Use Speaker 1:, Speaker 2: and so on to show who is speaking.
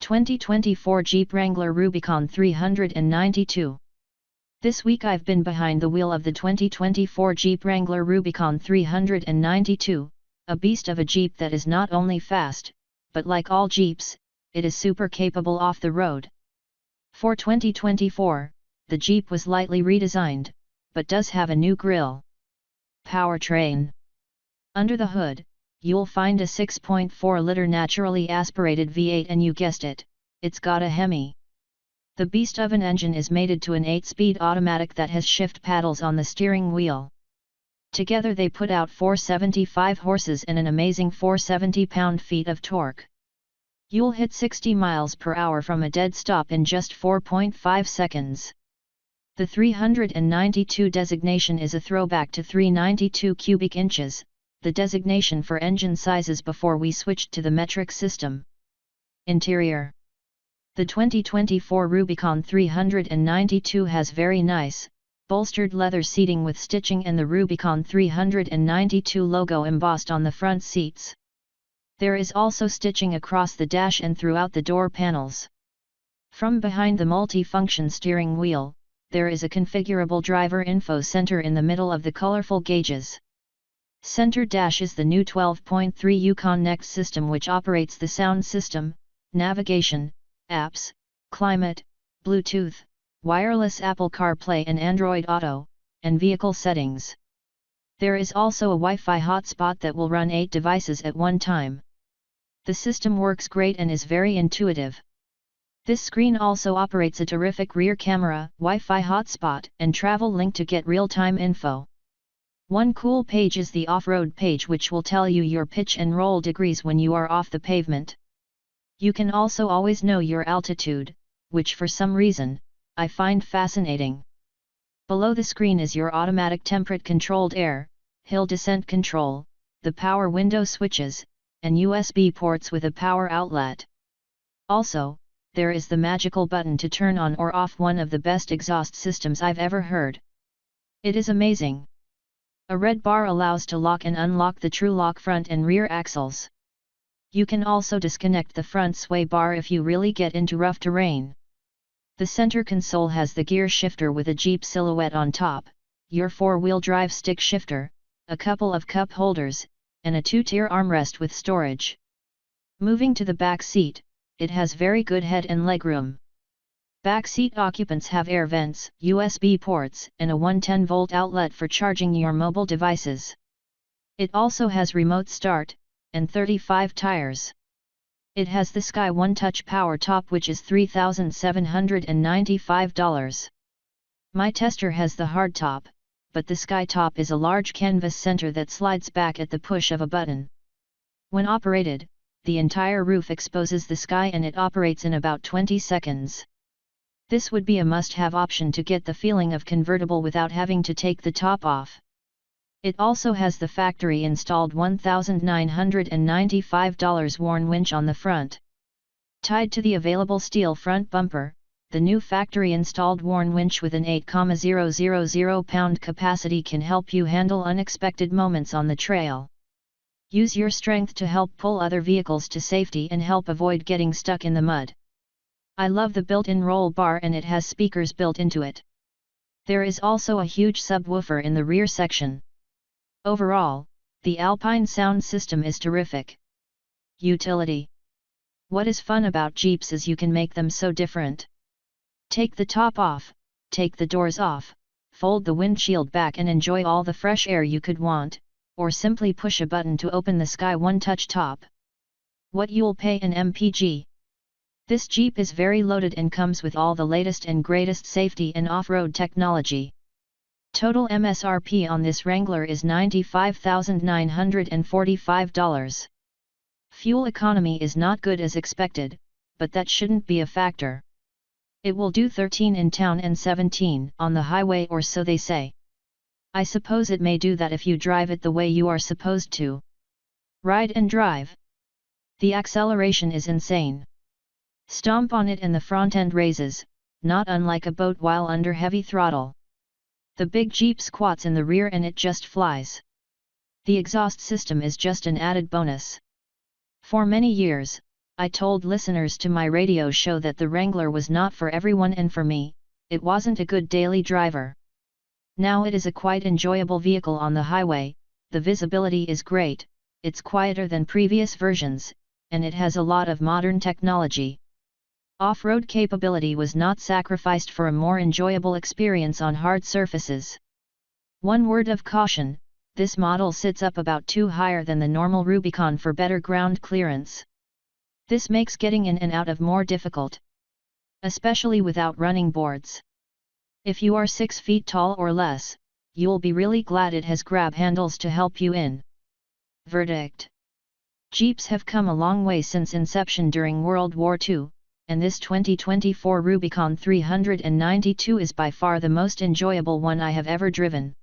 Speaker 1: 2024 Jeep Wrangler Rubicon 392. This week I've been behind the wheel of the 2024 Jeep Wrangler Rubicon 392, a beast of a Jeep that is not only fast, but like all Jeeps, it is super capable off the road. For 2024, the Jeep was lightly redesigned, but does have a new grille. Powertrain. Under the hood, you'll find a 6.4-liter naturally aspirated V8 and you guessed it, it's got a Hemi. The beast of an engine is mated to an 8-speed automatic that has shift paddles on the steering wheel. Together they put out 475 horses and an amazing 470 pound-feet of torque. You'll hit 60 miles per hour from a dead stop in just 4.5 seconds. The 392 designation is a throwback to 392 cubic inches, the designation for engine sizes before we switched to the metric system. Interior. The 2024 Rubicon 392 has very nice, bolstered leather seating with stitching and the Rubicon 392 logo embossed on the front seats. There is also stitching across the dash and throughout the door panels. From behind the multi-function steering wheel, there is a configurable driver info center in the middle of the colorful gauges. Center dash is the new 12.3 Yukon Next system which operates the sound system, navigation, apps, climate, Bluetooth, wireless Apple CarPlay and Android Auto, and vehicle settings. There is also a Wi-Fi hotspot that will run 8 devices at one time. The system works great and is very intuitive. This screen also operates a terrific rear camera, Wi-Fi hotspot, and travel link to get real-time info. One cool page is the off-road page which will tell you your pitch and roll degrees when you are off the pavement. You can also always know your altitude, which for some reason, I find fascinating. Below the screen is your automatic temperature-controlled air, hill descent control, the power window switches, and USB ports with a power outlet. Also, there is the magical button to turn on or off one of the best exhaust systems I've ever heard. It is amazing. A red bar allows to lock and unlock the TrueLock front and rear axles. You can also disconnect the front sway bar if you really get into rough terrain. The center console has the gear shifter with a Jeep silhouette on top, your 4-wheel drive stick shifter, a couple of cup holders, and a 2-tier armrest with storage. Moving to the back seat, it has very good head and legroom. Back seat occupants have air vents, USB ports, and a 110-volt outlet for charging your mobile devices. It also has remote start, and 35 tires. It has the Sky One Touch Power Top which is $3,795. My tester has the hard top, but the Sky Top is a large canvas center that slides back at the push of a button. When operated, the entire roof exposes the sky and it operates in about 20 seconds. This would be a must-have option to get the feeling of convertible without having to take the top off. It also has the factory-installed $1,995 Warn winch on the front. Tied to the available steel front bumper, the new factory-installed Warn winch with an 8,000 pound capacity can help you handle unexpected moments on the trail. Use your strength to help pull other vehicles to safety and help avoid getting stuck in the mud. I love the built-in roll bar and it has speakers built into it. There is also a huge subwoofer in the rear section. Overall, the Alpine sound system is terrific. Utility. What is fun about Jeeps is you can make them so different. Take the top off, take the doors off, fold the windshield back and enjoy all the fresh air you could want, or simply push a button to open the Sky One Touch top. What you'll pay in MPG. This Jeep is very loaded and comes with all the latest and greatest safety and off-road technology. Total MSRP on this Wrangler is $95,945. Fuel economy is not good as expected, but that shouldn't be a factor. It will do 13 in town and 17 on the highway or so they say. I suppose it may do that if you drive it the way you are supposed to. Ride and drive. The acceleration is insane. Stomp on it and the front end raises, not unlike a boat while under heavy throttle. The big Jeep squats in the rear and it just flies. The exhaust system is just an added bonus. For many years, I told listeners to my radio show that the Wrangler was not for everyone, and for me, it wasn't a good daily driver. Now it is a quite enjoyable vehicle on the highway, the visibility is great, it's quieter than previous versions, and it has a lot of modern technology. Off-road capability was not sacrificed for a more enjoyable experience on hard surfaces. One word of caution, this model sits up about 2 higher than the normal Rubicon for better ground clearance. This makes getting in and out of more difficult, especially without running boards. If you are 6 feet tall or less, you'll be really glad it has grab handles to help you in. Verdict: Jeeps have come a long way since inception during World War II, and this 2024 Rubicon 392 is by far the most enjoyable one I have ever driven.